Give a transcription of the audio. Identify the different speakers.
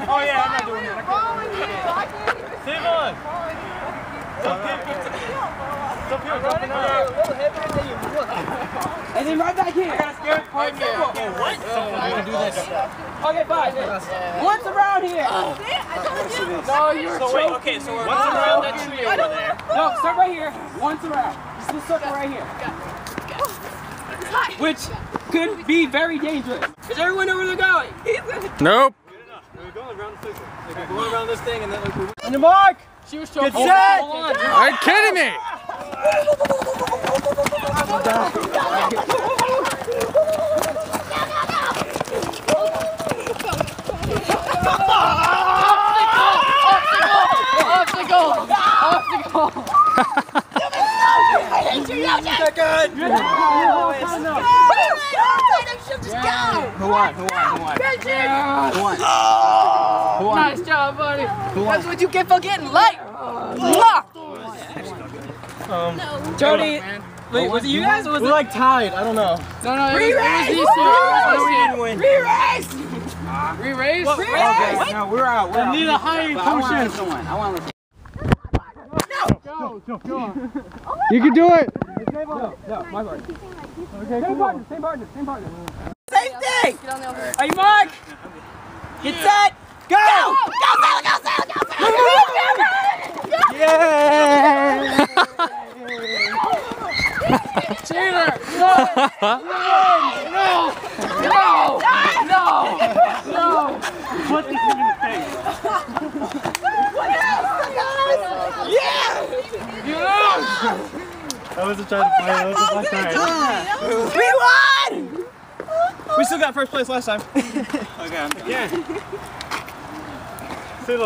Speaker 1: Oh yeah, I'm not doing that. Save on.
Speaker 2: And then right back here. I got a scared part.
Speaker 1: Okay, what?
Speaker 2: Okay, fine. Once around here. No, you're
Speaker 1: so wait, okay, so we're once around that tree over there.
Speaker 2: No, start right here. Once around. Just this circle right here. Which could be very dangerous. Is everyone know where they're going?
Speaker 3: Nope.
Speaker 1: We're going around the circle. Like we're going around this thing and then like we're...
Speaker 2: On your mark.
Speaker 1: She was
Speaker 2: Get set.
Speaker 3: Are you kidding me?
Speaker 2: Who won? Nice job, buddy. That's what you get for getting late. Jody, wait, was it you guys or was it?
Speaker 1: We're like tied, I don't know.
Speaker 2: No, it was these two.
Speaker 1: We didn't win.
Speaker 2: Re-race! Re-race?
Speaker 1: Okay, no, we're out. We need a high potion.
Speaker 2: I want to
Speaker 1: Go on.
Speaker 3: You can do it.
Speaker 2: No, my part.
Speaker 1: Okay,
Speaker 2: Same partner. Same thing! Are you Mark? Get set! Go! Go!
Speaker 1: Yeah!
Speaker 2: Cheater! No!
Speaker 1: Put this in the face. I wasn't trying to play. That was the last time.
Speaker 2: We won!
Speaker 1: We still got first place last time. Okay. Again. Still